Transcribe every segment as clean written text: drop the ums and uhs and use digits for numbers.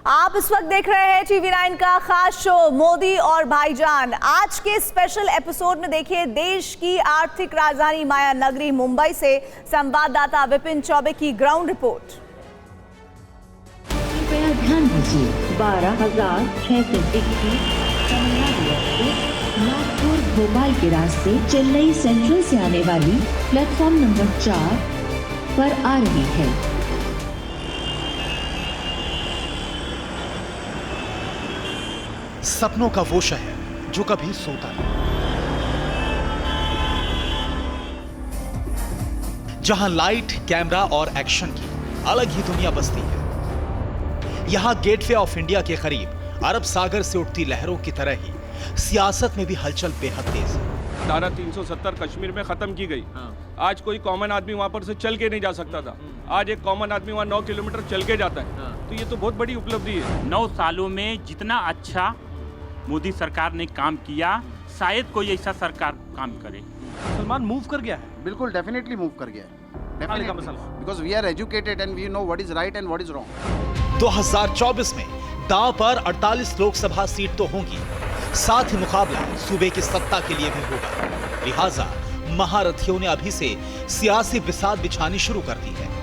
आप इस वक्त देख रहे हैं TV9 का खास शो मोदी और भाईजान। आज के स्पेशल एपिसोड में देखिए देश की आर्थिक राजधानी माया नगरी मुंबई से संवाददाता विपिन चौबे की ग्राउंड रिपोर्ट। कृपया ध्यान दीजिए 12,621 नागपुर भोपाल के रास्ते चेन्नई सेंट्रल से आने वाली प्लेटफॉर्म नंबर 4 पर आ रही है। सपनों का वो शहर जो कभी सोता नहीं, जहां लाइट, कैमरा और एक्शन की अलग ही दुनिया बसती है। यहां गेटवे ऑफ इंडिया के करीब अरब सागर से उठती लहरों की तरह ही सियासत में भी हलचल बेहद तेज है। धारा 370 कश्मीर में खत्म की गई। आज कोई कॉमन आदमी वहां पर से चल के नहीं जा सकता था। आज एक कॉमन आदमी वहां 9 किलोमीटर चल के जाता है। तो ये तो बहुत बड़ी उपलब्धि है। 9 सालों में जितना अच्छा मोदी सरकार ने काम किया, शायद कोई ऐसा सरकार काम करे। मुसलमान मूव कर गया है। बिल्कुल डेफिनेटली मूव कर गया है। Because we are educated and we know what is right and what is wrong. 2024 में दांव पर 48 लोकसभा सीट तो होंगी, साथ ही मुकाबला सूबे की सत्ता के लिए भी होगा। लिहाजा महारथियों ने अभी से सियासी बिसात बिछानी शुरू कर दी है।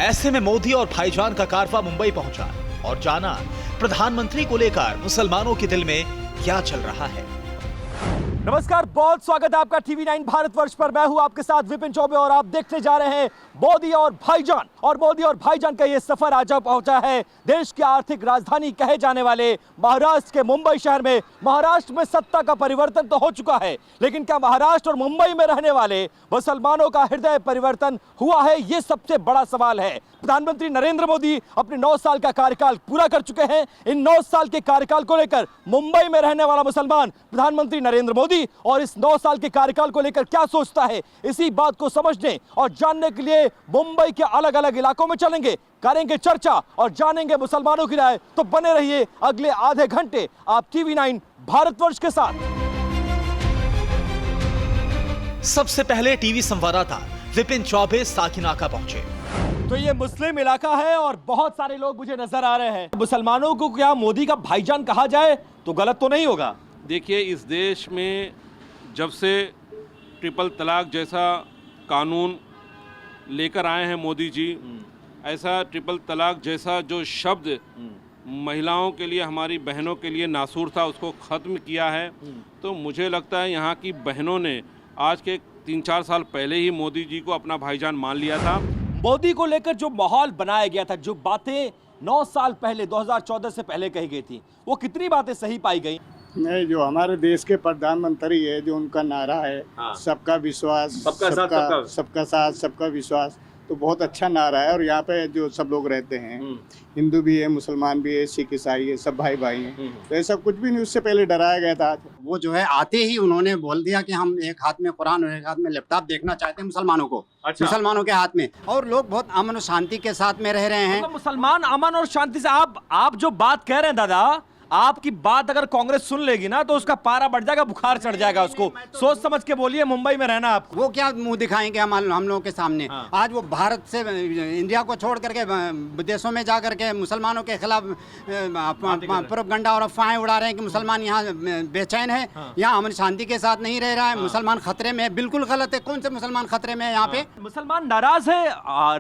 ऐसे में मोदी और भाईजान का कारवा मुंबई पहुंचा और जाना प्रधानमंत्री को लेकर मुसलमानों के दिल में क्या चल रहा है। नमस्कार, बहुत स्वागत है आपका TV9 भारतवर्ष पर। मैं हूं आपके साथ विपिन चौबे और आप देखते जा रहे हैं मोदी और भाईजान। और मोदी और भाईजान का ये सफर आज पहुंचा है देश की आर्थिक राजधानी कहे जाने वाले महाराष्ट्र के मुंबई शहर में। महाराष्ट्र में सत्ता का परिवर्तन तो हो चुका है, लेकिन क्या महाराष्ट्र और मुंबई में रहने वाले मुसलमानों का हृदय परिवर्तन हुआ है? ये सबसे बड़ा सवाल है। प्रधानमंत्री नरेंद्र मोदी अपने 9 साल का कार्यकाल पूरा कर चुके हैं। इन 9 साल के कार्यकाल को लेकर मुंबई में रहने वाला मुसलमान प्रधानमंत्री नरेंद्र मोदी और इस 9 साल के कार्यकाल को लेकर क्या सोचता है, इसी बात को समझने और जानने के लिए मुंबई के अलग अलग इलाकों में चलेंगे, करेंगे चर्चा और जानेंगे मुसलमानों की राय। तो बने रहिए अगले आधे घंटे आप TV9 भारतवर्ष के साथ। सबसे पहले टीवी संवाददाता विपिन चौबे साकिनाका पहुंचे। तो ये मुस्लिम इलाका है और बहुत सारे लोग मुझे नजर आ रहे हैं। मुसलमानों को क्या मोदी का भाईजान कहा जाए तो गलत तो नहीं होगा? देखिए, इस देश में जब से ट्रिपल तलाक जैसा कानून लेकर आए हैं मोदी जी, ऐसा ट्रिपल तलाक जैसा जो शब्द महिलाओं के लिए, हमारी बहनों के लिए नासूर था, उसको ख़त्म किया है। तो मुझे लगता है यहाँ की बहनों ने आज के 3-4 साल पहले ही मोदी जी को अपना भाईजान मान लिया था। मोदी को लेकर जो माहौल बनाया गया था, जो बातें 9 साल पहले 2014 से पहले कही गई थी, वो कितनी बातें सही पाई गई? नहीं, जो हमारे देश के प्रधानमंत्री है, जो उनका नारा है सबका विश्वास, सबका साथ, सबका विश्वास, तो बहुत अच्छा नारा है। और यहाँ पे जो सब लोग रहते हैं, हिंदू भी है, मुसलमान भी है, सिख ईसाई है, सब भाई भाई हैं। तो ऐसा कुछ भी नहीं उससे पहले डराया गया था। वो जो है आते ही उन्होंने बोल दिया कि हम एक हाथ में कुरान और एक हाथ में लैपटॉप देखना चाहते हैं मुसलमानों को। अच्छा। मुसलमानों के हाथ में, और लोग बहुत अमन और शांति के साथ में रह रहे हैं। तो मुसलमान अमन और शांति से आप जो बात कह रहे हैं दादा, आपकी बात अगर कांग्रेस सुन लेगी ना तो उसका पारा बढ़ जाएगा, बुखार चढ़ जाएगा उसको। सोच समझ के बोलिए, मुंबई में रहना आप। वो क्या मुंह दिखाएंगे हम लोगों के सामने? आज वो भारत से, इंडिया को छोड़ करके विदेशों में जा करके मुसलमानों के खिलाफ प्रोपगंडा और अफवाहें उड़ा रहे हैं कि मुसलमान यहाँ बेचैन है, यहाँ अमन शांति के साथ नहीं रह रहा है, मुसलमान खतरे में है। बिल्कुल गलत है। कौन से मुसलमान खतरे में है? यहाँ पे मुसलमान नाराज है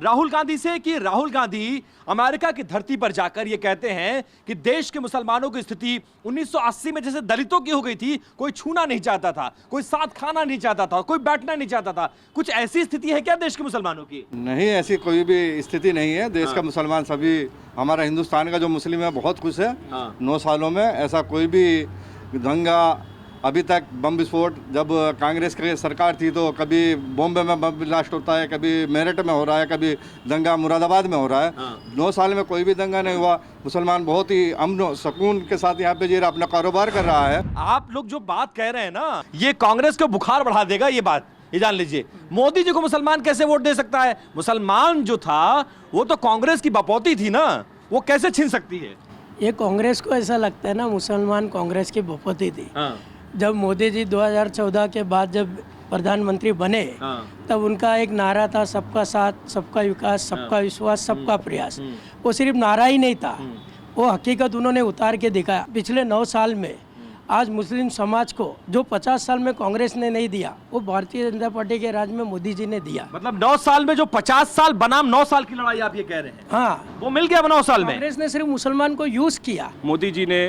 राहुल गांधी से कि राहुल गांधी अमेरिका की धरती पर जाकर ये कहते हैं कि देश के मुसलमानों की स्थिति 1980 में जैसे दलितों की हो गई थी, कोई छूना नहीं चाहता था, कोई साथ खाना नहीं चाहता था, कोई बैठना नहीं चाहता था। कुछ ऐसी स्थिति है क्या देश के मुसलमानों की? नहीं, ऐसी कोई भी स्थिति नहीं है। देश का मुसलमान सभी, हमारा हिंदुस्तान का जो मुस्लिम है बहुत खुश है। 9 सालों में ऐसा कोई भी दंगा, अभी तक बम विस्फोट, जब कांग्रेस की सरकार थी तो कभी बॉम्बे में बम ब्लास्ट होता है, कभी मेरठ में हो रहा है, कभी दंगा मुरादाबाद में हो रहा है। 9 साल में कोई भी दंगा नहीं हुआ। मुसलमान बहुत ही अमन सुकून के साथ यहाँ पे जी अपना कारोबार कर रहा है। आप लोग जो बात कह रहे हैं ना, ये कांग्रेस को बुखार बढ़ा देगा। ये बात ये जान लीजिए। मोदी जी को मुसलमान कैसे वोट दे सकता है? मुसलमान जो था वो तो कांग्रेस की बपौती थी ना, वो कैसे छीन सकती है? ये कांग्रेस को ऐसा लगता है ना, मुसलमान कांग्रेस की बपौती थी। जब मोदी जी 2014 के बाद जब प्रधानमंत्री बने तब उनका एक नारा था, सबका साथ, सबका विकास, सबका विश्वास, सबका प्रयास। वो सिर्फ नारा ही नहीं था, वो हकीकत उन्होंने उतार के दिखाया। पिछले 9 साल में आज मुस्लिम समाज को जो 50 साल में कांग्रेस ने नहीं दिया, वो भारतीय जनता पार्टी के राज में मोदी जी ने दिया। मतलब 9 साल में जो 50 साल बनाम 9 साल की लड़ाई आप ये कह रहे हैं? हाँ, वो मिल गया 9 साल में। कांग्रेस ने सिर्फ मुसलमान को यूज किया। मोदी जी ने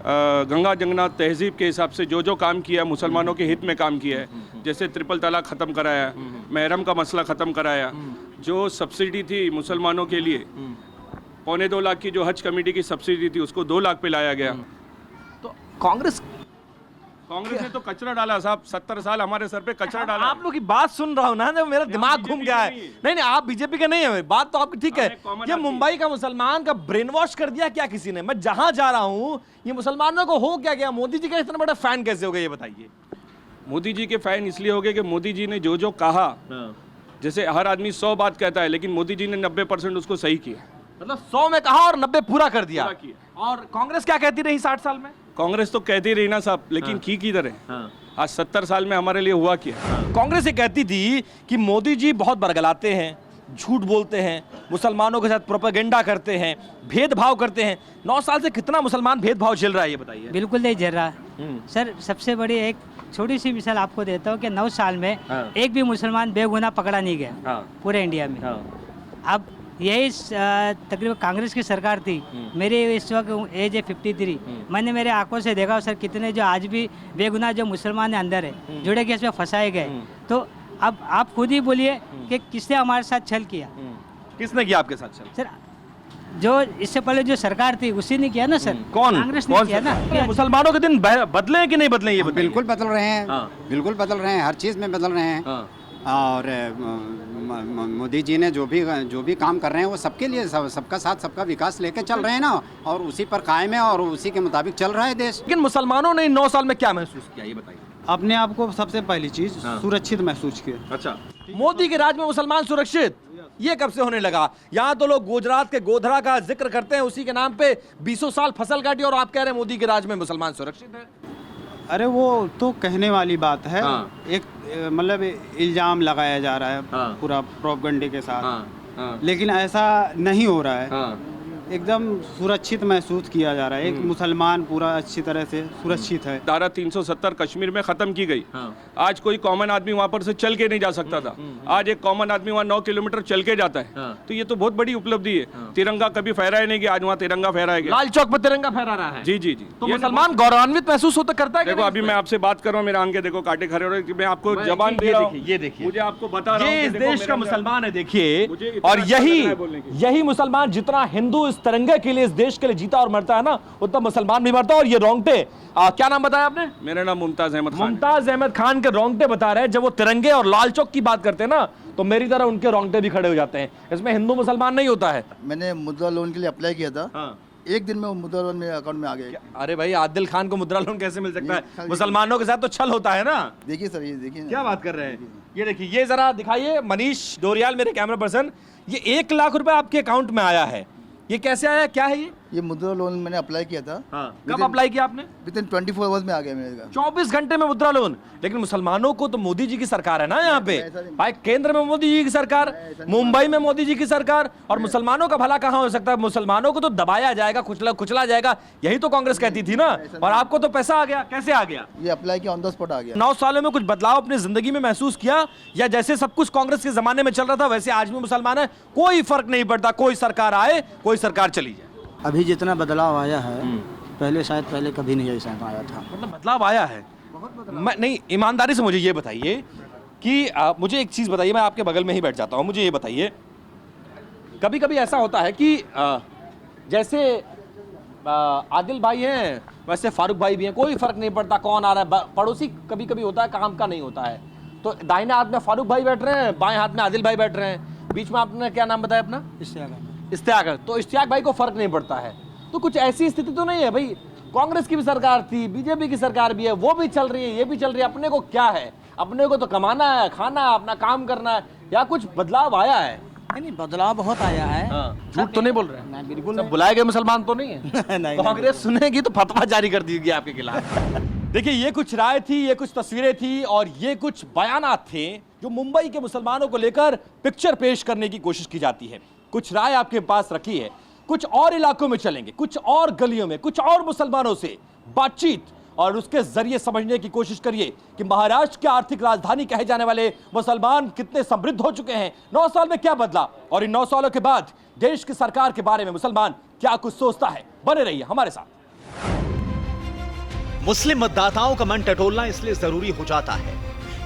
गंगा जमुना तहजीब के हिसाब से जो जो काम किया मुसलमानों के हित में काम किया है, जैसे ट्रिपल तलाक ख़त्म कराया, महरम का मसला ख़त्म कराया, जो सब्सिडी थी मुसलमानों के लिए 2.25 लाख की जो हज कमेटी की सब्सिडी थी उसको 2 लाख पे लाया गया। तो कांग्रेस ने तो कचरा डाला साहब, 70 साल हमारे सर पे कचरा डाला। आप लोग की बात सुन रहा हूँ ना, जब मेरा दिमाग घूम गया है। नहीं नहीं, आप बीजेपी के नहीं है, बात तो आपकी ठीक है। ये मुंबई का मुसलमान का ब्रेन वॉश कर दिया क्या किसी ने? मैं जहां जा रहा हूँ ये मुसलमानों को हो क्या गया? मोदी जी का इतना बड़ा फैन कैसे हो गए ये बताइए? मोदी जी के फैन इसलिए हो गए कि मोदी जी ने जो जो कहा, जैसे हर आदमी 100 बात कहता है, लेकिन मोदी जी ने 90% उसको सही किया। मतलब 100 में कहा और 90 पूरा कर दिया। और कांग्रेस क्या कहती रही 60 साल में? कांग्रेस तो कहती रही ना साहब, लेकिन की किधर है? आज 70 साल में हमारे लिए हुआ क्या? कांग्रेस ये कहती थी कि मोदी जी बहुत बरगलाते हैं, झूठ बोलते हैं, मुसलमानों के साथ प्रोपेगेंडा करते हैं, भेदभाव करते हैं। 9 साल से कितना मुसलमान भेदभाव झेल रहा है ये बताइए? बिल्कुल नहीं झेल रहा सर। सबसे बड़ी एक छोटी सी मिसाल आपको देता हूँ कि 9 साल में एक भी मुसलमान बेगुनाह पकड़ा नहीं गया पूरे इंडिया में। अब यही तकरीबन कांग्रेस की सरकार थी। मेरी इस वक्त एज है 53। मैंने मेरे आंखों से देखा सर कितने जो आज भी बेगुनाह जो मुसलमान अंदर है, जुड़े केस में फंसाए गए। तो अब आप खुद ही बोलिए कि किसने हमारे साथ छल किया? किसने किया आपके साथ छल? सर जो इससे पहले जो सरकार थी उसी ने किया ना सर। कौन? कांग्रेस ने किया ना। मुसलमानों के दिन बदले हैं कि नहीं बदले ये? बिल्कुल बदल रहे हैं, बिल्कुल बदल रहे हैं, हर चीज़ में बदल रहे हैं। और मोदी जी ने जो भी काम कर रहे हैं वो सबके लिए, सबका साथ, सबका विकास लेके चल रहे हैं ना, और उसी पर कायम है और उसी के मुताबिक चल रहा है देश। लेकिन मुसलमानों ने 9 साल में क्या महसूस किया ये बताइए? अपने आप को सबसे पहली चीज सुरक्षित महसूस किया। अच्छा, मोदी के राज में मुसलमान सुरक्षित, ये कब से होने लगा? यहाँ तो लोग गुजरात के गोधरा का जिक्र करते हैं, उसी के नाम पे 20 साल फसल काटी, और आप कह रहे हैं मोदी के राज में मुसलमान सुरक्षित है। अरे वो तो कहने वाली बात है। एक मतलब इल्जाम लगाया जा रहा है पूरा प्रोपेगेंडे के साथ, लेकिन ऐसा नहीं हो रहा है। एकदम सुरक्षित महसूस किया जा रहा है। एक मुसलमान पूरा अच्छी तरह से सुरक्षित है। धारा 370 कश्मीर में खत्म की गई। आज कोई कॉमन आदमी वहाँ पर से चल के नहीं जा सकता था। आज एक कॉमन आदमी वहाँ 9 किलोमीटर चल के जाता है। तो ये तो बहुत बड़ी उपलब्धि है। तिरंगा कभी फहराया नहीं गया, आज वहाँ तिरंगा फहराया गया। लाल चौक पर तिरंगा फहरा रहा है। जी जी जी। तो मुसलमान गौरवान्वित महसूस होता करता है। देखो अभी मैं आपसे बात कर रहा हूँ, मेरे आंखें देखो काटे खड़े हो रहे हैं। मैं आपको जबान दे रहा हूँ, ये देखिए, मुझे आपको बता रहा हूँ ये इस देश का मुसलमान है। देखिए, और यही मुसलमान जितना हिंदू इस तिरंगे के लिए, देश के लिए जीता और मरता है ना, उतना मुसलमान भी मरता है। और ये रोंगटे, क्या नाम बताया आपने? मेरा नाम मुमताज अहमद खान। मुमताज अहमद खान के रोंगटे बता रहे हैं। जब वो तिरंगे और लाल चौक की बात करते हैं ना, तो मेरी तरह उनके रोंगटे भी खड़े हो जाते हैं। इसमें हिंदू मुसलमान नहीं होता है। मैंने मुद्रा लोन के लिए अप्लाई किया था, एक दिन में वो मुद्रा लोन मेरे अकाउंट में आ गया। अरे भाई, आदिल खान को मुद्रा लोन कैसे मिल सकता है? मुसलमानों के साथ तो छल होता है ना। देखिए सर, ये देखिए क्या बात कर रहे हैं। ये देखिए, ये जरा दिखाइए मनीष डोरियाल, मेरे कैमरा पर्सन। ये 1 लाख रुपए आपके अकाउंट में आया है, ये कैसे आया? क्या है ये मुद्रा लोन मैंने अप्लाई किया था। कब अप्लाई किया आपने? विदिन 24 आवर्स में आ गया मेरे का। 24 घंटे में मुद्रा लोन। लेकिन मुसलमानों को तो मोदी जी की सरकार है ना यहाँ पे भाई। केंद्र में मोदी जी की सरकार, मुंबई में मोदी जी की सरकार, और मुसलमानों का भला कहाँ हो सकता है? मुसलमानों को तो दबाया जाएगा, कुचला जाएगा, यही तो कांग्रेस कहती थी ना। और आपको तो पैसा आ गया। कैसे आ गया? ये अप्लाई किया, ऑन द स्पॉट आ गया। 9 सालों में कुछ बदलाव अपनी जिंदगी में महसूस किया, या जैसे सब कुछ कांग्रेस के जमाने में चल रहा था वैसे आज भी मुसलमान है? कोई फर्क नहीं पड़ता, कोई सरकार आए, कोई सरकार चली जाए। अभी जितना बदलाव आया है पहले शायद कभी नहीं ऐसा आया था। मतलब बदलाव आया है। मैं नहीं, ईमानदारी से मुझे ये बताइए कि मुझे एक चीज़ बताइए, मैं आपके बगल में ही बैठ जाता हूँ। मुझे ये बताइए, कभी कभी ऐसा होता है कि जैसे आदिल भाई हैं वैसे फारूक भाई भी हैं, कोई फर्क नहीं पड़ता कौन आ रहा है। पड़ोसी कभी कभी होता है, काम का नहीं होता है। तो दाहिने हाथ में फारूक भाई बैठ रहे हैं, बाएं हाथ में आदिल भाई बैठ रहे हैं, बीच में आपने क्या नाम बताया अपना? इश्तियाक। तो इश्तियाक भाई को फर्क नहीं पड़ता है। तो कुछ ऐसी स्थिति तो नहीं है भाई, कांग्रेस की भी सरकार थी, बीजेपी की सरकार भी है, वो भी चल रही है, ये भी चल रही है, अपने को क्या है? अपने को तो कमाना है, खाना है, अपना काम करना है। या कुछ बदलाव आया है? नहीं, बदलाव बहुत आया है। झूठ तो नहीं बोल रहे हैं? नहीं, बिल्कुल सब बुलाए गए मुसलमान तो नहीं है? नहीं, कांग्रेस सुनेगी तो फतवा जारी कर दी आपके खिलाफ। देखिए, ये कुछ राय थी, ये कुछ तस्वीरें थी और ये कुछ बयानात थे जो मुंबई के मुसलमानों को लेकर पिक्चर पेश करने की कोशिश की जाती है। कुछ राय आपके पास रखी है, कुछ और इलाकों में चलेंगे, कुछ और गलियों में, कुछ और मुसलमानों से बातचीत और उसके जरिए समझने की कोशिश करिए कि महाराष्ट्र की आर्थिक राजधानी कहे जाने वाले मुसलमान कितने समृद्ध हो चुके हैं। 9 साल में क्या बदला और इन 9 सालों के बाद देश की सरकार के बारे में मुसलमान क्या कुछ सोचता है। बने रहिए हमारे साथ। मुस्लिम मतदाताओं का मन टटोलना इसलिए जरूरी हो जाता है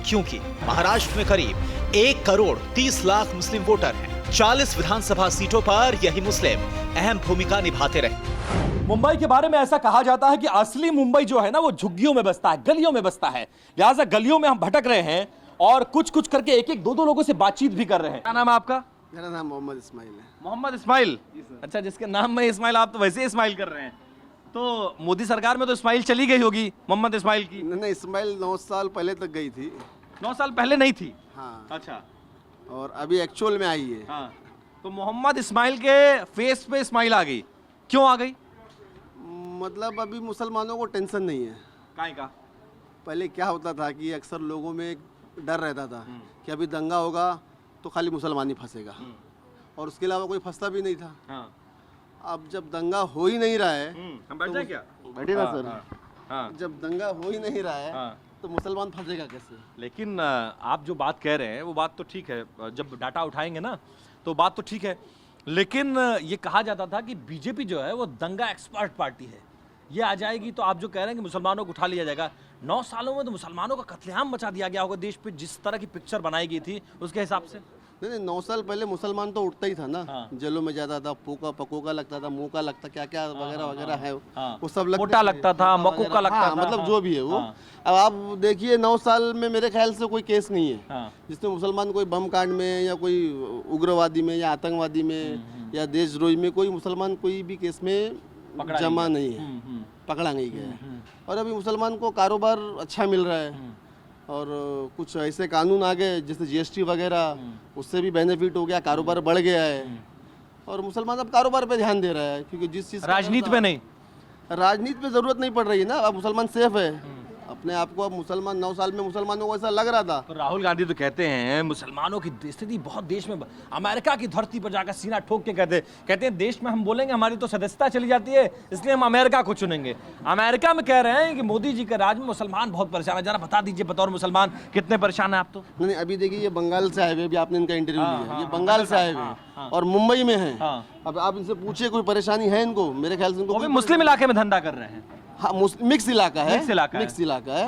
क्योंकि महाराष्ट्र में करीब 1 करोड़ 30 लाख मुस्लिम वोटर हैं। 40 विधानसभा सीटों पर यही मुस्लिम अहम भूमिका निभाते रहे। मुंबई के बारे में ऐसा कहा जाता है कि असली मुंबई जो है ना, वो झुग्गियों में बसता है, गलियों में बसता है। लिहाजा गलियों में हम भटक रहे हैं और कुछ कुछ करके एक एक दो दो लोगों से बातचीत भी कर रहे हैं। क्या नाम है आपका? मेरा नाम मोहम्मद इस्माइल है। मोहम्मद इस्माइल, अच्छा, जिसके नाम में इस्माइल, आप तो वैसे ही इस्माइल कर रहे हैं। तो मोदी सरकार में तो इस्माइल चली गई होगी मोहम्मद इस्माइल की। नहीं, इस्माइल 9 साल पहले तक गई थी। 9 साल पहले नहीं थी? हाँ। अच्छा, और अभी एक्चुअल में आई है। हाँ। तो मोहम्मद इस्माइल के फेस पे इस्माइल आ गई, क्यों आ गई? मतलब अभी मुसलमानों को टेंशन नहीं है। काहे का? पहले क्या होता था कि अक्सर लोगों में एक डर रहता था कि अभी दंगा होगा तो खाली मुसलमान ही फंसेगा और उसके अलावा कोई फंसता भी नहीं था। हाँ। अब जब दंगा हो ही नहीं रहा है, हम बैठ जाए क्या? बैठे ना सर। हाँ। जब दंगा हो ही नहीं रहा है तो मुसलमान फंसेगा कैसे? लेकिन आप जो बात कह रहे हैं वो बात तो ठीक है, जब डाटा उठाएंगे ना तो बात तो ठीक है, लेकिन ये कहा जाता था कि बीजेपी जो है वो दंगा एक्सपर्ट पार्टी है, ये आ जाएगी तो आप जो कह रहे हैं कि मुसलमानों को उठा लिया जाएगा। 9 सालों में तो मुसलमानों का कत्लेआम मचा दिया गया होगा देश पे, जिस तरह की पिक्चर बनाई गई थी उसके हिसाब से। नहीं, 9 साल पहले मुसलमान तो उठता ही था ना। जेलों में जाता था, पोका पकोका लगता था, मुंह का लगता, क्या क्या वगैरह वगैरह है वो सब लगता, मोटा लगता था, मकोका लगता था, मतलब जो भी है वो। अब आप देखिए 9 साल में मेरे ख्याल से कोई केस नहीं है जिसमें मुसलमान कोई बम कांड में या कोई उग्रवादी में या आतंकवादी में या देशद्रोही में कोई मुसलमान कोई भी केस में जमा नहीं है, पकड़ा नहीं गया है। और अभी मुसलमान को कारोबार अच्छा मिल रहा है और कुछ ऐसे कानून आ गए जैसे जीएसटी वगैरह, उससे भी बेनिफिट हो गया, कारोबार बढ़ गया है और मुसलमान अब कारोबार पे ध्यान दे रहा है क्योंकि जिस चीज़ राजनीति पे नहीं, राजनीति पे ज़रूरत नहीं पड़ रही है ना। अब मुसलमान सेफ है अपने आप को। अब मुसलमान 9 साल में मुसलमानों को ऐसा लग रहा था। तो राहुल गांधी तो कहते हैं मुसलमानों की स्थिति बहुत देश में, अमेरिका की धरती पर जाकर सीना ठोक के कहते हैं देश में हम बोलेंगे हमारी तो सदस्यता चली जाती है, इसलिए हम अमेरिका को चुनेंगे। अमेरिका में कह रहे हैं कि मोदी जी के राज में मुसलमान बहुत परेशान है। जरा बता दीजिए बतौर मुसलमान कितने परेशान है आप? तो नहीं, अभी देखिए ये बंगाल से आए हुए, अभी आपने इनका इंटरव्यू लिया, ये बंगाल से आए हुए और मुंबई में है। अब आप इनसे पूछिए कोई परेशानी है इनको? मेरे ख्याल से इनको मुस्लिम इलाके में धंधा कर रहे हैं। हाँ, मिक्स इलाका है, मिक्स इलाका है,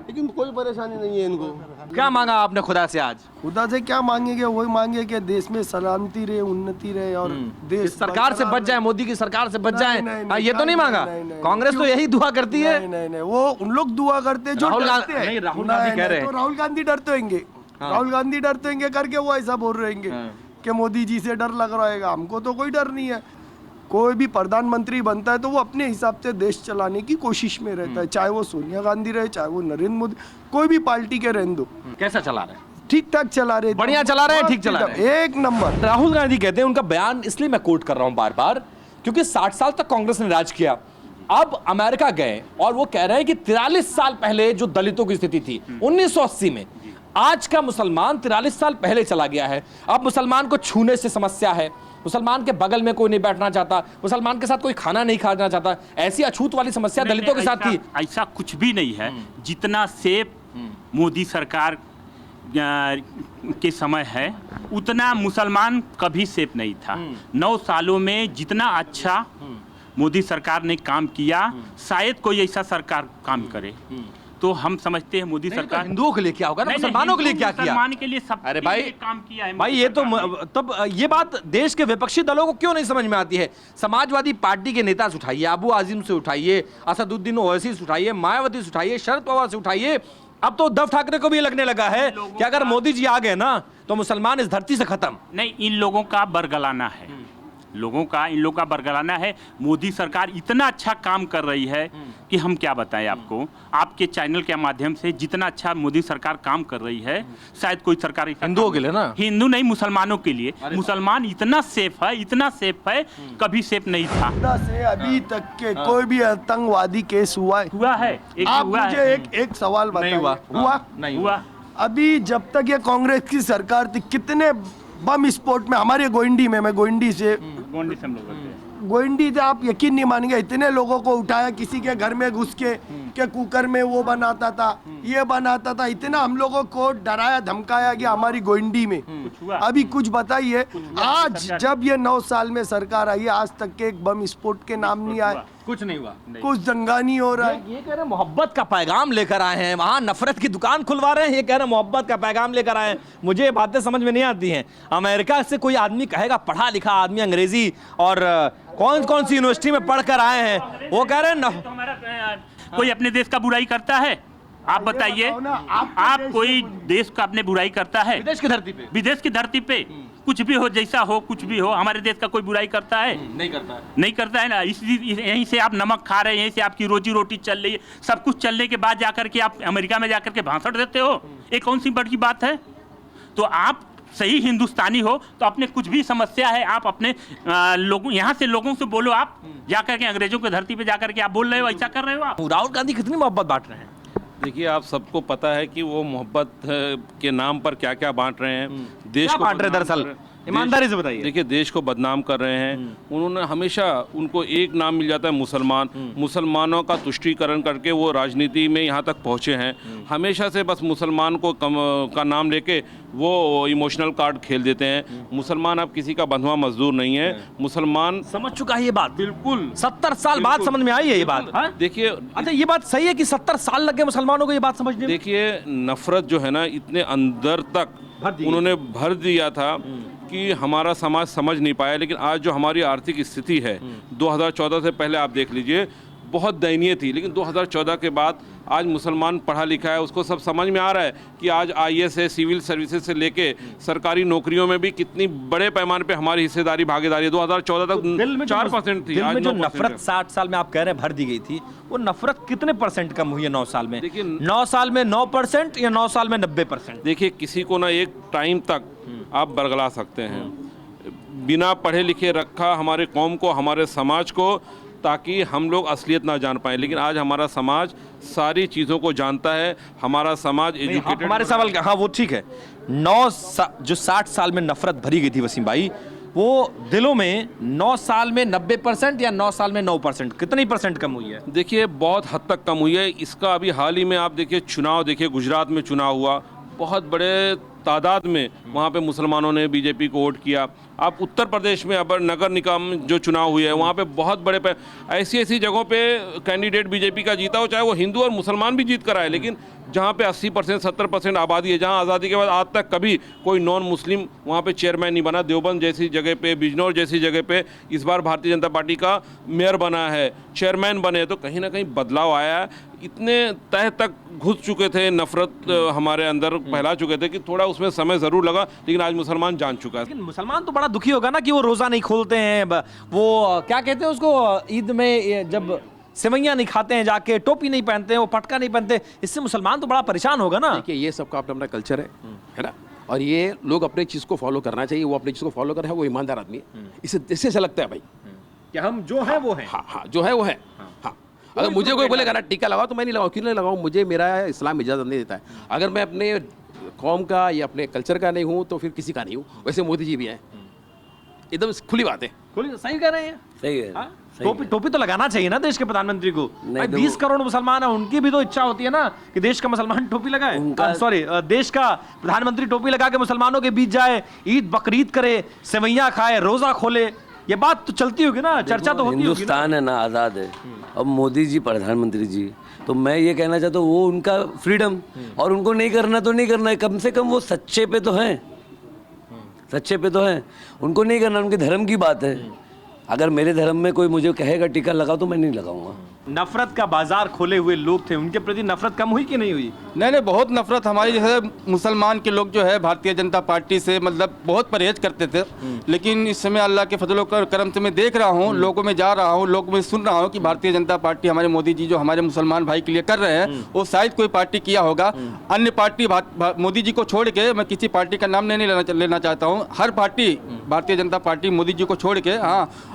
लेकिन कोई परेशानी नहीं है इनको। क्या मांगा आपने खुदा से आज? खुदा से क्या मांगेंगे? वही मांगे कि देश में सलामती रहे, उन्नति रहे और देश सरकार से बच जाए, मोदी की सरकार से बच जाए। ये तो नहीं मांगा? कांग्रेस तो यही दुआ करती है। नहीं, वो उन लोग दुआ करते हैं जो डरते हैं। राहुल गांधी कह रहे हैं, राहुल गांधी डरते होंगे, राहुल गांधी डरते होंगे करके वो ऐसा बोल रहेंगे कि मोदी जी से डर लग रहेगा। हमको तो कोई डर नहीं है। कोई भी प्रधानमंत्री बनता है तो वो अपने हिसाब से देश चलाने की कोशिश में रहता है, चाहे वो सोनिया गांधी रहे, चाहे वो नरेंद्र मोदी, कोई भी पार्टी के रहने दो। कैसा चला रहे? ठीक ठाक चला रहे, बढ़िया चला रहे हैं, ठीक चला रहे हैं, एक नंबर। राहुल गांधी कहते हैं, उनका बयान इसलिए मैं कोट कर रहा हूं बार बार क्योंकि 60 साल तक कांग्रेस ने राज किया, अब अमेरिका गए और वो कह रहे हैं कि 43 साल पहले जो दलितों की स्थिति थी 1980 में, आज का मुसलमान 43 साल पहले चला गया है। अब मुसलमान को छूने से समस्या है, मुसलमान के बगल में कोई नहीं बैठना चाहता, मुसलमान के साथ कोई खाना नहीं खाना चाहता। ऐसी अछूत वाली समस्या दलितों के साथ थी। ऐसा कुछ भी नहीं है। जितना सेफ मोदी सरकार के समय है उतना मुसलमान कभी सेफ नहीं था। 9 सालों में जितना अच्छा मोदी सरकार ने काम किया, शायद कोई ऐसा सरकार काम करे। तो हम समझते हैं मोदी सरकार हिंदुओं के लिए क्या होगा ना, मुसलमानों के लिए क्या किया? मुसलमान के लिए सब अरे भाई काम किया है भाई, ये तो तब ये बात देश के विपक्षी दलों को क्यों नहीं समझ में आती है? समाजवादी पार्टी के नेता से उठाइए, अबू आजिम से उठाइए, असदुद्दीन ओवैसी से उठाइए, मायावती से उठाइए, शरद पवार से उठाइए, अब तो उद्धव ठाकरे को भी लगने लगा है कि अगर मोदी जी आ गए ना तो मुसलमान इस धरती से खत्म। नहीं, इन लोगों का बरगलाना है। लोगों का, इन लोगों का बरगलाना है। मोदी सरकार इतना अच्छा काम कर रही है कि हम क्या बताएं आपको। आपके चैनल के माध्यम से जितना अच्छा मोदी सरकार काम कर रही है, शायद कोई सरकार हिंदुओं के लिए ना, हिंदू नहीं मुसलमानों के लिए। मुसलमान इतना सेफ है, इतना सेफ है, कभी सेफ नहीं था। से अभी तक के कोई भी आतंकवादी केस हुआ है? आप मुझे एक सवाल बताइए। नहीं हुआ। अभी जब तक ये कांग्रेस की सरकार थी, कितने बम विस्फोट में हमारे गोइंडी में, मैं गोइंडी से हम लोग गोइंडी से आप यकीन नहीं मानेंगे, इतने लोगों को उठाया, किसी के घर में घुस के कुकर में वो बनाता था, ये बनाता था, इतना हम लोगों को डराया धमकाया गया हमारी गोइंडी में। अभी कुछ बताइए, आज जब ये 9 साल में सरकार आई है, आज तक के एक बम विस्फोट के नाम नहीं आए, कुछ नहीं हुआ, कुछ दंगा नहीं हो रहा है। ये कह रहे मोहब्बत का पैगाम लेकर आए हैं, वहां नफरत की दुकान खुलवा रहे हैं। ये कह रहे मोहब्बत का पैगाम लेकर आए हैं। मुझे ये बातें समझ में नहीं आती हैं। अमेरिका से कोई आदमी कहेगा, पढ़ा लिखा आदमी, अंग्रेजी और कौन कौन सी यूनिवर्सिटी में पढ़ कर आए हैं, वो कह रहे हैं कोई अपने देश का बुराई करता है? आप बताइए, आप कोई देश का अपने बुराई करता है? विदेश की धरती पे, विदेश की धरती पे कुछ भी हो, जैसा हो, कुछ भी हो, हमारे देश का कोई बुराई करता है? नहीं करता है। नहीं करता है ना। यहीं से आप नमक खा रहे हैं, यहीं से आपकी रोजी रोटी चल रही है। सब कुछ चलने के बाद जाकर के आप अमेरिका में जाकर के भाषण देते हो, ये कौन सी बड़ी बात है? तो आप सही हिंदुस्तानी हो तो अपने कुछ भी समस्या है, आप अपने लोगों, यहाँ से लोगों से बोलो। आप जाकर के अंग्रेजों की धरती पे जाकर के आप बोल रहे हो, ऐसा कर रहे हो आप। राहुल गांधी कितनी मोहब्बत बांट रहे हैं? देखिए, आप सबको पता है कि वो मोहब्बत के नाम पर क्या क्या बांट रहे हैं। देश को बांट रहे दरअसल, ईमानदारी से बताइए। देखिए, देश को बदनाम कर रहे हैं। उन्होंने हमेशा, उनको एक नाम मिल जाता है मुसलमान। मुसलमानों का तुष्टीकरण करके वो राजनीति में यहाँ तक पहुँचे हैं। हमेशा से बस मुसलमान को का नाम लेके वो इमोशनल कार्ड खेल देते हैं। मुसलमान अब किसी का बंधुआ मजदूर नहीं है। मुसलमान समझ चुका है ये बात, बिल्कुल 70 साल बाद समझ में आई है ये बात। देखिए, अच्छा, ये बात सही है कि 70 साल लगे मुसलमानों को ये बात समझने में? देखिए, नफरत जो है ना, इतने अंदर तक उन्होंने भर दिया था कि हमारा समाज समझ नहीं पाया। लेकिन आज जो हमारी आर्थिक स्थिति है, 2014 से पहले आप देख लीजिए, बहुत दयनीय थी। लेकिन 2014 के बाद आज मुसलमान पढ़ा लिखा है, उसको सब समझ में आ रहा है कि आज IAS है, सिविल सर्विसेज से लेके सरकारी नौकरियों में भी कितनी बड़े पैमाने पे हमारी हिस्सेदारी, भागीदारी है। 2014 तक 4% थी। दिल में जो नफरत 60 साल में आप कह रहे हैं भर दी गई थी, वो नफरत कितने % कम हुई है 9 साल में? देखिए, 9 साल में 9% या 9 साल में 90%? देखिए, किसी को ना एक टाइम तक आप बरगला सकते हैं, बिना पढ़े लिखे रखा हमारे कौम को, हमारे समाज को, ताकि हम लोग असलियत ना जान पाए। लेकिन आज हमारा समाज सारी चीज़ों को जानता है। हमारा समाज एजुकेटेड। हमारे सवाल का, हाँ वो ठीक है। जो 60 साल में नफरत भरी गई थी वसीम भाई, वो दिलों में 9 साल में 90% या 9 साल में 9%, कितनी % कम हुई है? देखिए, बहुत हद तक कम हुई है। इसका अभी हाल ही में आप देखिए, चुनाव देखिए, गुजरात में चुनाव हुआ, बहुत बड़े तादाद में वहाँ पे मुसलमानों ने बीजेपी को वोट किया। आप उत्तर प्रदेश में अब नगर निगम जो चुनाव हुए हैं, वहाँ पे बहुत बड़े ऐसी जगहों पे कैंडिडेट बीजेपी का जीता हो, चाहे वो हिंदू और मुसलमान भी जीत कर आए। लेकिन जहाँ पे 80% 70% आबादी है, जहाँ आज़ादी के बाद आज तक कभी कोई नॉन मुस्लिम वहाँ पे चेयरमैन नहीं बना। देवबंद जैसी जगह पे, बिजनौर जैसी जगह पे इस बार भारतीय जनता पार्टी का मेयर बना है, चेयरमैन बने, तो कहीं ना कहीं बदलाव आया है। इतने तह तक घुस चुके थे, नफरत हमारे अंदर फैला चुके थे कि थोड़ा उसमें समय ज़रूर लगा। लेकिन आज मुसलमान जान चुका है। लेकिन मुसलमान तो बड़ा दुखी होगा ना कि वो रोज़ा नहीं खोलते हैं, वो क्या कहते हैं उसको, ईद में जब सेवैयाँ नहीं खाते हैं, जाके टोपी नहीं पहनते हैं, वो पटका नहीं पहनते, इससे मुसलमान तो बड़ा परेशान होगा ना। देखिए, ये सबका अपना अपना कल्चर है ना, और ये लोग अपने चीज़ को फॉलो करना चाहिए। वो अपनी चीज़ को फॉलो कर रहे हैं, वो ईमानदार आदमी है। इससे ऐसा लगता है भाई कि हम जो है वो है। हाँ, जो है वो है। हाँ, अगर मुझे कोई बोलेगा ना टीका लगाओ, तो मैं नहीं लगाऊँ। क्यों नहीं लगाऊँ? मुझे, मेरा इस्लाम इजाज़त नहीं देता है। अगर मैं अपने कौम का या अपने कल्चर का नहीं हूँ तो फिर किसी का नहीं हूँ। वैसे मोदी जी भी हैं, एकदम खुली बात है। सही कह रहे हैं, सही है। टोपी तो लगाना चाहिए ना देश के प्रधानमंत्री को। 20 करोड़ मुसलमान है, उनकी भी तो इच्छा होती है ना कि देश का मुसलमान टोपी लगाए। सॉरी, देश का प्रधानमंत्री टोपी लगा के मुसलमानों के बीच जाए, ईद बकरीद करे, सेवैयाँ खाए, रोजा खोले, ये बात तो चलती होगी ना, चर्चा तो होती होगी। हिंदुस्तान है ना, आज़ाद है। अब मोदी जी प्रधानमंत्री जी, तो मैं ये कहना चाहता हूँ, वो उनका फ्रीडम, और उनको नहीं करना तो नहीं करना है। कम से कम वो सच्चे पे तो हैं, सच्चे पे तो हैं। उनको नहीं करना, उनके धर्म की बात है। अगर मेरे धर्म में कोई मुझे कहेगा टीका लगाओ, तो मैं नहीं लगाऊंगा। नफरत का बाजार खोले हुए लोग थे, उनके प्रति नफरत कम हुई कि नहीं हुई? नहीं, बहुत नफरत हमारी जो है मुसलमान के लोग जो है भारतीय जनता पार्टी से मतलब बहुत परहेज करते थे, लेकिन इस समय अल्लाह के फजलो करम से मैं देख रहा हूँ, लोगों में जा रहा हूँ, लोगों में सुन रहा हूँ कि भारतीय जनता पार्टी हमारे मोदी जी जो हमारे मुसलमान भाई के लिए कर रहे हैं वो शायद कोई पार्टी किया होगा। अन्य पार्टी मोदी जी को छोड़ के, मैं किसी पार्टी का नाम नहीं लेना चाहता हूँ, हर पार्टी भारतीय जनता पार्टी मोदी जी को छोड़ के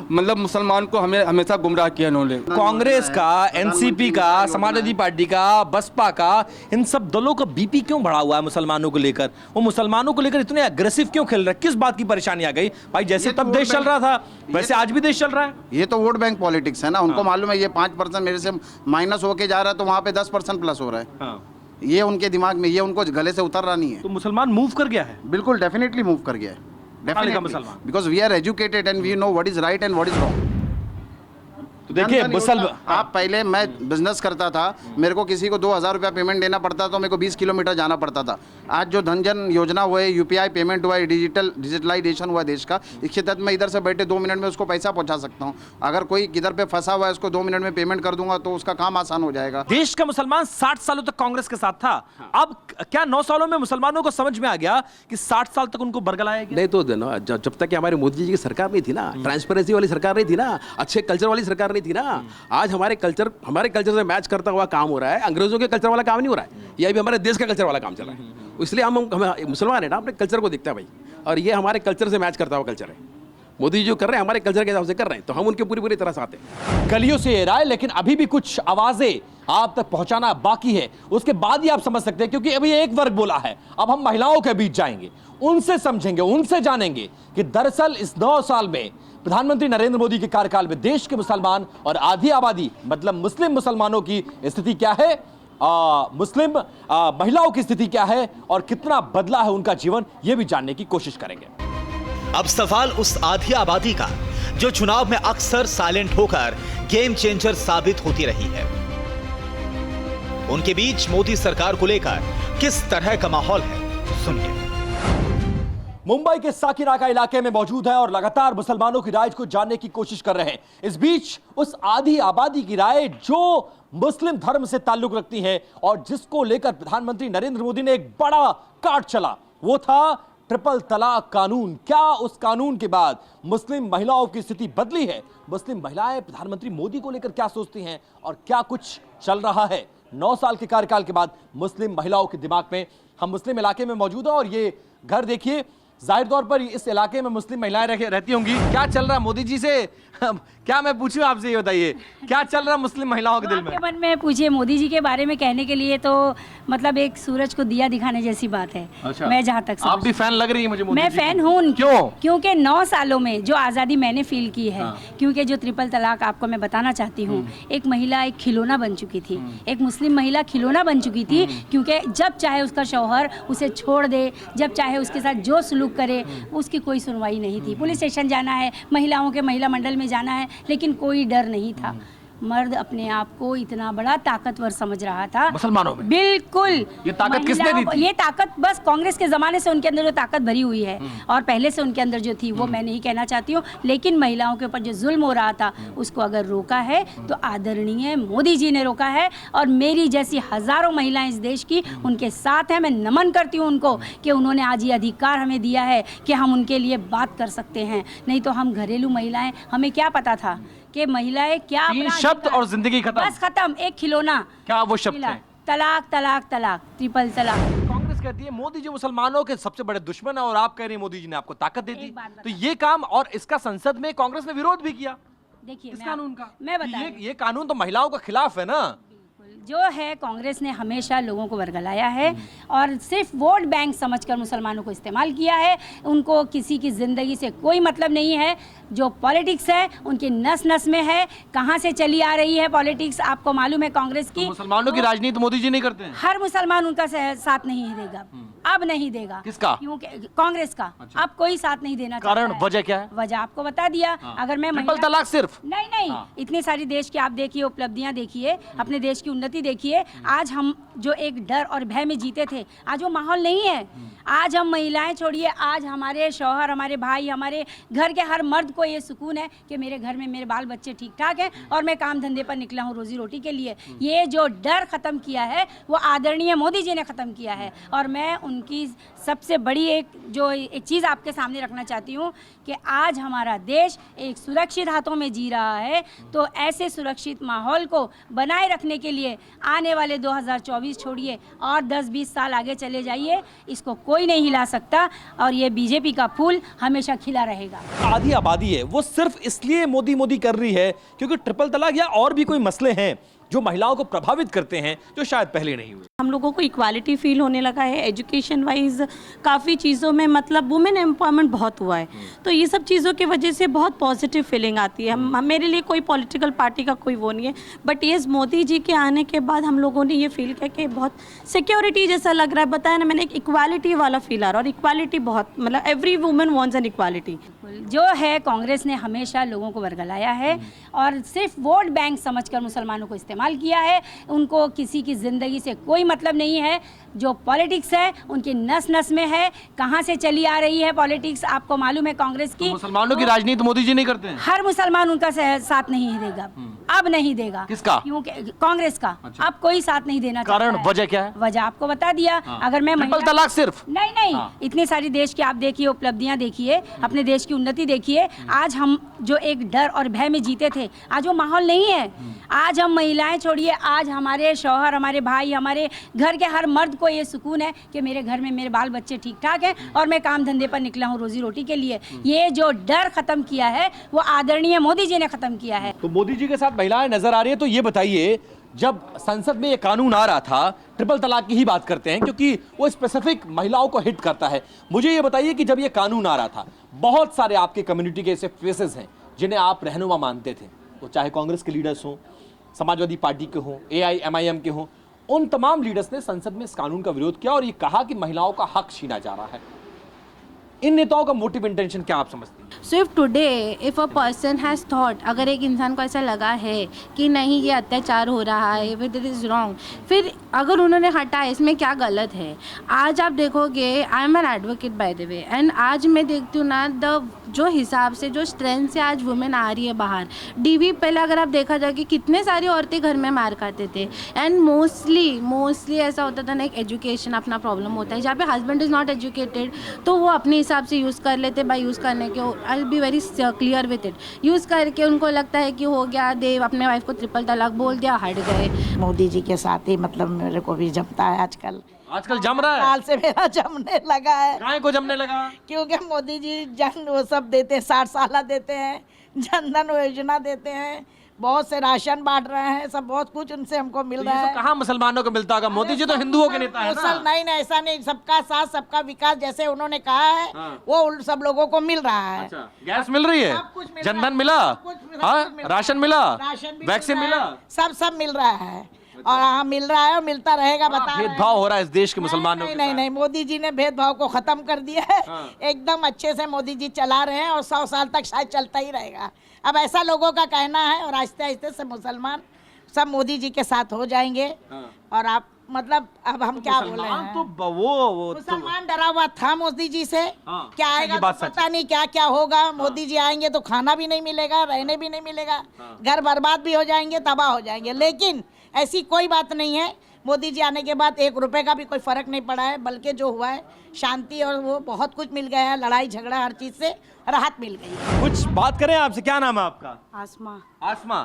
मतलब मुसलमान को हमें हमेशा गुमराह किया उन्होंने। कांग्रेस का, एनसीपी का, समाजवादी पार्टी का, बसपा का, इन सब दलों का बीपी क्यों बढ़ा हुआ है मुसलमानों को लेकर? वो मुसलमानों को लेकर इतने अग्रेसिव क्यों खेल रहे हैं? किस बात की परेशानी आ गई भाई? जैसे तब देश चल रहा था वैसे आज भी देश चल रहा है। ये तो वोट बैंक पॉलिटिक्स है ना, उनको मालूम है ये 5% मेरे से माइनस होके जा रहा है तो वहाँ पे 10% प्लस हो रहा है। ये उनके दिमाग में, ये उनको गले से उतर रहा नहीं है। तो मुसलमान मूव कर गया है? बिल्कुल, डेफिनेटली मूव कर गया है, definitely, because we are educated and we know what is right and what is wrong. तो देखिए आप पहले, मैं बिजनेस करता था, मेरे को किसी को 2000 रुपया पेमेंट देना पड़ता तो मेरे को 20 किलोमीटर जाना पड़ता था। आज जो धनजन योजना हुआ है, यूपीआई पेमेंट हुआ है, डिजिटलाइजेशन हुआ है देश का, इसके तहत मैं इधर से बैठे 2 मिनट में उसको पैसा पहुंचा सकता हूँ। अगर कोई किधर पे फंसा हुआ है उसको 2 मिनट में पेमेंट कर दूंगा तो उसका काम आसान हो जाएगा। देश का मुसलमान 60 सालों तक कांग्रेस के साथ था, अब क्या 9 सालों में मुसलमानों को समझ में आ गया कि 60 साल तक उनको बरगलाएगा? नहीं तो जब तक हमारे मोदी जी की सरकार नहीं थी ना, ट्रांसपेरेंसी वाली सरकार नहीं थी ना, अच्छे कल्चर वाली सरकार नहीं थी ना, आज हमारे कल्चर से मैच करता हुआ काम हो रहा है। अंग्रेजों के कल्चर वाला काम नहीं हो रहा है, ये भी हमारे देश का कल्चर वाला काम चल रहा है। इसलिए हम मुसलमान है ना, अपने कल्चर को देखता है भाई, और ये हमारे कल्चर से मैच करता हुआ कल्चर है। मोदी जी जो कर रहे हैं हमारे कल्चर के हिसाब से कर रहे हैं, तो हम उनके पूरी तरह साथ हैं। गलियों से ये राय, लेकिन अभी भी कुछ आवाजें आप तक पहुंचाना बाकी है, उसके बाद ही आप समझ सकते हैं, क्योंकि अभी एक वर्ग बोला है। अब हम महिलाओं के बीच जाएंगे, उनसे समझेंगे, उनसे जानेंगे कि दरअसल इस 9 साल में प्रधानमंत्री नरेंद्र मोदी के कार्यकाल में देश के मुसलमान और आधी आबादी मतलब मुस्लिम मुसलमानों की स्थिति क्या है, मुस्लिम महिलाओं की स्थिति क्या है और कितना बदला है उनका जीवन, यह भी जानने की कोशिश करेंगे। अब सवाल उस आधी आबादी का जो चुनाव में अक्सर साइलेंट होकर गेम चेंजर साबित होती रही है। उनके बीच मोदी सरकार को लेकर किस तरह का माहौल है, सुनिए। मुंबई के साकिनाका इलाके में मौजूद है और लगातार मुसलमानों की राय को जानने की कोशिश कर रहे हैं। इस बीच उस आधी आबादी की राय जो मुस्लिम धर्म से ताल्लुक रखती है और जिसको लेकर प्रधानमंत्री नरेंद्र मोदी ने एक बड़ा कार्ड चला, वो था ट्रिपल तलाक कानून। क्या उस कानून के बाद मुस्लिम महिलाओं की स्थिति बदली है? मुस्लिम महिलाएं प्रधानमंत्री मोदी को लेकर क्या सोचती हैं और क्या कुछ चल रहा है 9 साल के कार्यकाल के बाद मुस्लिम महिलाओं के दिमाग में? हम मुस्लिम इलाके में मौजूद हैं और ये घर देखिए, जाहिर तौर पर इस इलाके में मुस्लिम महिलाएं रहती होंगी। क्या चल रहा है मोदी जी से? क्या मैं पूछूं आपसे, ये बताइए क्या चल रहा है मुस्लिम महिलाओं के दिल में? मन में पूछिए, मोदी जी के बारे में कहने के लिए तो मतलब एक सूरज को दिया दिखाने जैसी बात है। अच्छा। मैं जहाँ तक आप भी फैन लग रही है मुझे मोदी मैं जी फैन हूँ। क्यों? क्योंकि 9 सालों में जो आज़ादी मैंने फील की है, क्योंकि जो ट्रिपल तलाक आपको मैं बताना चाहती हूँ, एक महिला एक खिलौना बन चुकी थी, एक मुस्लिम महिला खिलौना बन चुकी थी, क्योंकि जब चाहे उसका शौहर उसे छोड़ दे, जब चाहे उसके साथ जो सलूक करे, उसकी कोई सुनवाई नहीं थी। पुलिस स्टेशन जाना है, महिलाओं के महिला मंडल में जाना है, लेकिन कोई डर नहीं था। मर्द अपने आप को इतना बड़ा ताकतवर समझ रहा था मुसलमानों में। बिल्कुल। ये ताकत किसने दी थी? ये ताकत बस कांग्रेस के जमाने से उनके अंदर जो ताकत भरी हुई है और पहले से उनके अंदर जो थी वो मैं नहीं कहना चाहती हूँ, लेकिन महिलाओं के ऊपर जो जुल्म हो रहा था उसको अगर रोका है तो आदरणीय मोदी जी ने रोका है। और मेरी जैसी हजारों महिलाएं इस देश की उनके साथ हैं। मैं नमन करती हूँ उनको कि उन्होंने आज ये अधिकार हमें दिया है कि हम उनके लिए बात कर सकते हैं। नहीं तो हम घरेलू महिलाएं, हमें क्या पता था कि महिलाएं क्या, 3 शब्द और जिंदगी खत्म, बस खत्म। एक खिलौना, क्या वो शब्द है? तलाक तलाक तलाक, ट्रिपल तलाक। कांग्रेस कहती है मोदी जी मुसलमानों के सबसे बड़े दुश्मन है और आप कह रही हैं मोदी जी ने आपको ताकत दे दी। तो ये काम, और इसका संसद में कांग्रेस ने विरोध भी किया। देखिए इस कानून का, मैं बता, ये कानून तो महिलाओं के खिलाफ है ना। जो है कांग्रेस ने हमेशा लोगों को वर्गलाया है और सिर्फ वोट बैंक समझकर मुसलमानों को इस्तेमाल किया है। उनको किसी की ज़िंदगी से कोई मतलब नहीं है। जो पॉलिटिक्स है उनकी नस नस में है। कहाँ से चली आ रही है पॉलिटिक्स आपको मालूम है कांग्रेस की। तो मुसलमानों की राजनीति मोदी जी नहीं करते हैं? हर मुसलमान उनका साथ नहीं देगा, अब नहीं देगा। किसका? क्योंकि कांग्रेस का। अच्छा। अब कोई साथ नहीं देना चाहता है। कारण वजह क्या है? वजह आपको बता दिया। अगर मैं ट्रिपल तलाक सिर्फ नहीं, इतनी सारी देश की आप देखिए उपलब्धियां देखिए, अपने देश की उन्नति देखिए। आज हम जो एक डर और भय में जीते थे, आज वो माहौल नहीं है। आज हम महिलाएं छोड़िए, आज हमारे शौहर, हमारे भाई, हमारे घर के हर मर्द को ये सुकून है कि मेरे घर में मेरे बाल बच्चे ठीक ठाक हैं और मैं काम धंधे पर निकला हूँ रोजी रोटी के लिए। ये जो डर ख़त्म किया है वो आदरणीय मोदी जी ने ख़त्म किया है। और मैं उनकी सबसे बड़ी एक चीज़ आपके सामने रखना चाहती हूँ कि आज हमारा देश एक सुरक्षित हाथों में जी रहा है। तो ऐसे सुरक्षित माहौल को बनाए रखने के लिए आने वाले 2024 छोड़िए और 10-20 साल आगे चले जाइए, इसको कोई नहीं हिला सकता और ये बीजेपी का फूल हमेशा खिला रहेगा। आधी आबादी है वो सिर्फ इसलिए मोदी मोदी कर रही है क्योंकि ट्रिपल तलाक या और भी कोई मसले हैं जो महिलाओं को प्रभावित करते हैं जो शायद पहले नहीं हुए। हम लोगों को इक्वालिटी फील होने लगा है, एजुकेशन वाइज काफ़ी चीज़ों में मतलब वुमेन एम्पावरमेंट बहुत हुआ है। तो ये सब चीज़ों की वजह से बहुत पॉजिटिव फीलिंग आती है। मेरे लिए कोई पॉलिटिकल पार्टी का कोई वो नहीं है, बट ये मोदी जी के आने के बाद हम लोगों ने ये फील किया कि बहुत सिक्योरिटी जैसा लग रहा है। बताया ना मैंने, एक इक्वालिटी वाला फील आ रहा है और इक्वालिटी बहुत मतलब every women wants an equality. जो है कांग्रेस ने हमेशा लोगों को वर्गलाया है और सिर्फ वोट बैंक समझकर मुसलमानों को इस्तेमाल किया है। उनको किसी की ज़िंदगी से कोई मतलब नहीं है। जो पॉलिटिक्स है उनकी नस नस में है। कहाँ से चली आ रही है पॉलिटिक्स आपको मालूम है कांग्रेस की। मुसलमानों की राजनीति मोदी जी नहीं करते हैं। हर मुसलमान उनका साथ नहीं देगा, अब नहीं देगा। किसका? क्योंकि कांग्रेस का। अच्छा। अब कोई साथ नहीं देना चाहता है। कारण वजह क्या है? वजह आपको बता दिया। अगर मैं ट्रिपल तलाक सिर्फ नहीं इतनी सारी देश की आप देखिए उपलब्धियां देखिए, अपने देश की उन्नति देखिए। आज हम जो एक डर और भय में जीते थे आज वो माहौल नहीं है। आज हम महिलाएं छोड़िए, आज हमारे शौहर, हमारे भाई, हमारे घर के हर मर्द को ये सुकून है कि मेरे घर में मेरे बाल बच्चे ठीक ठाक हैं और मैं काम धंधे पर निकला हूँ रोजी रोटी के लिए। ये जो डर खत्म किया है वो आदरणीय मोदी जी ने खत्म किया है। तो मोदी जी के साथ महिलाएं नजर आ रही है। तो ये बताइए, जब संसद में ये कानून आ रहा था, ट्रिपल तलाक की ही बात करते हैं क्योंकि वो स्पेसिफिक महिलाओं को हिट करता है। मुझे ये बताइए कि जब ये कानून आ रहा था, बहुत सारे आपके कम्युनिटी के ऐसे फेसेस हैं जिन्हें आप रहनुमा मानते थे, वो चाहे कांग्रेस के लीडर्स हों, समाजवादी पार्टी के हों, AIMIM के हों, उन तमाम लीडर्स ने संसद में इस कानून का विरोध किया और ये कहा कि महिलाओं का हक छीना जा रहा है। इन नेताओं का मोटिव इंटेंशन क्या आप समझते हैं? So if today if a person has thought, अगर एक इंसान को ऐसा लगा है कि नहीं ये अत्याचार हो रहा है, इट इज़ रॉन्ग, फिर अगर उन्होंने हटाया इसमें क्या गलत है? आज आप देखोगे, I am an advocate by the way, and आज मैं देखती हूँ ना जो हिसाब से जो स्ट्रेंथ से आज वुमेन आ रही है बाहर। DV पहले अगर आप देखा जाए कि कितने सारी औरतें घर में मार खाते थे, एंड मोस्टली ऐसा होता था ना, एक एजुकेशन अपना प्रॉब्लम होता है। जहाँ पे हस्बैंड इज़ नॉट एजुकेटेड तो वो अपने हिसाब से यूज़ कर लेते, बाय यूज़ करने के I will be very clear with it, use करके उनको लगता है कि हो गया, दे अपने वाइफ को ट्रिपल तलाक बोल दिया, हट गए। मोदी जी के साथ ही मतलब मेरे को भी जमता है आजकल जम रहा है। साल से मेरा जमने लगा है। काहे को जमने लगा? क्योंकि मोदी जी जन वो सब देते हैं, 60 साल देते हैं, जनधन योजना देते हैं, बहुत से राशन बांट रहे हैं, सब बहुत कुछ उनसे हमको मिल रहा है। कहाँ मुसलमानों को मिलता होगा? मोदी जी तो हिंदुओं के नेता है ना। नहीं ऐसा नहीं, सबका साथ सबका विकास जैसे उन्होंने कहा है वो सब लोगों को मिल रहा है। अच्छा, गैस मिल रही है, जनधन मिला, राशन मिला, वैक्सीन मिला, सब मिल रहा है और हाँ मिल रहा है और मिलता रहेगा। बता भेदभाव हो रहा है इस देश के मुसलमानों के नहीं, मोदी जी ने भेदभाव को खत्म कर दिया है। एकदम अच्छे से मोदी जी चला रहे हैं और 100 साल तक शायद चलता ही रहेगा। अब ऐसा लोगों का कहना है और आहिस्ते आहिस्ते से मुसलमान सब मोदी जी के साथ हो जाएंगे। और आप मतलब अब हम क्या बोले हैं, तो वो मुसलमान डरा हुआ था मोदी जी से। क्या आएगा तो पता नहीं क्या क्या होगा। मोदी जी आएंगे तो खाना भी नहीं मिलेगा, रहने भी नहीं मिलेगा, घर बर्बाद भी हो जाएंगे, तबाह हो जाएंगे। लेकिन ऐसी कोई बात नहीं है। मोदी जी आने के बाद 1 रुपए का भी कोई फर्क नहीं पड़ा है, बल्कि जो हुआ है शांति और वो बहुत कुछ मिल गया है। लड़ाई झगड़ा हर चीज से राहत मिल गई है। कुछ बात करें आपसे, क्या नाम है आपका? आसमा।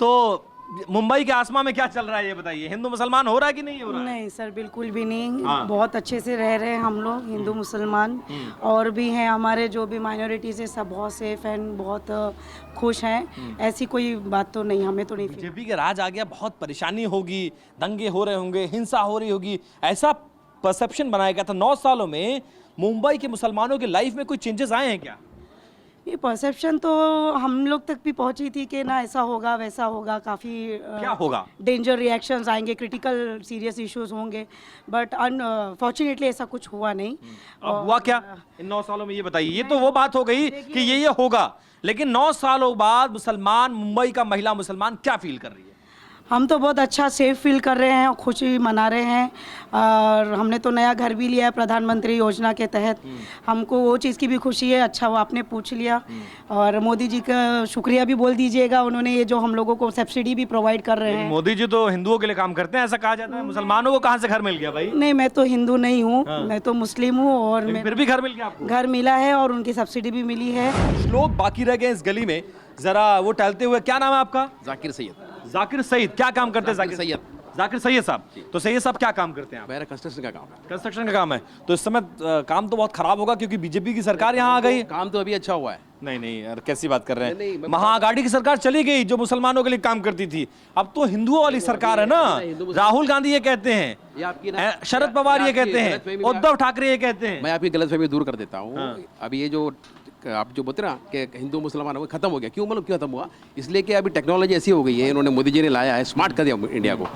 तो मुंबई के आसमा में क्या चल रहा है ये बताइए, हिंदू मुसलमान हो रहा है कि नहीं हो रहा है? नहीं सर, बिल्कुल भी नहीं। बहुत अच्छे से रह रहे हैं हम लोग, हिंदू मुसलमान और भी हैं हमारे जो भी माइनॉरिटीज है, सब बहुत सेफ एंड बहुत खुश हैं। ऐसी कोई बात तो नहीं, हमें तो नहीं। बीजेपी के राज आ गया, बहुत परेशानी होगी, दंगे हो रहे होंगे, हिंसा हो रही होगी, ऐसा परसेप्शन बनाया गया था। 9 सालों में मुंबई के मुसलमानों की लाइफ में कोई चेंजेस आए हैं क्या? ये परसेप्शन तो हम लोग तक भी पहुंची थी कि ना ऐसा होगा वैसा होगा, काफ़ी क्या होगा, डेंजर रिएक्शंस आएंगे, क्रिटिकल सीरियस इश्यूज होंगे, बट अनफॉर्चुनेटली ऐसा कुछ हुआ नहीं। अब हुआ क्या इन 9 सालों में, ये बताइए। ये तो वो बात हो गई कि ये होगा, लेकिन 9 सालों बाद मुसलमान, मुंबई का महिला मुसलमान क्या फील कर रही है? हम तो बहुत अच्छा सेफ फील कर रहे हैं और खुशी मना रहे हैं। और हमने तो नया घर भी लिया है प्रधानमंत्री योजना के तहत, हमको वो चीज़ की भी खुशी है। अच्छा वो आपने पूछ लिया। और मोदी जी का शुक्रिया भी बोल दीजिएगा, उन्होंने ये जो हम लोगों को सब्सिडी भी प्रोवाइड कर रहे हैं। मोदी जी तो हिंदुओं के लिए काम करते हैं, ऐसा कहा जाता है। मुसलमानों को कहाँ से घर मिल गया भाई? नहीं, मैं तो हिंदू नहीं हूँ, मैं तो मुस्लिम हूँ। और फिर भी घर मिल गया आपको? घर मिला है और उनकी सब्सिडी भी मिली है। लोग बाकी रह गए इस गली में, जरा वो टहलते हुए। क्या नाम है आपका? जाकिर सैयद। जाकिर सईद, क्या काम करते हैं जाकिर सैयद? जाकिर सैयद साहब। तो सैयद साहब क्या काम करते हैं? मेरा कंस्ट्रक्शन का काम है। कंस्ट्रक्शन का काम है। तो इस समय काम तो बहुत खराब होगा क्योंकि बीजेपी की सरकार यहाँ आ गई। काम तो अभी अच्छा हुआ है। नहीं नहीं यार, कैसी बात कर रहे हैं? महाआघाड़ी की सरकार चली गई जो मुसलमानों के लिए काम करती थी, अब तो हिंदुओं वाली सरकार है ना। राहुल गांधी ये कहते हैं, शरद पवार ये कहते हैं, उद्धव ठाकरे ये कहते हैं। मैं आपकी गलतफहमी दूर कर देता हूँ। अभी ये जो आप जो बोलते ना कि हिंदू मुसलमान वो खत्म हो गया, क्यों मतलब क्यों खत्म हुआ? इसलिए कि अभी टेक्नोलॉजी ऐसी हो गई है, इन्होंने मोदी जी ने लाया है, स्मार्ट कर दिया इंडिया को।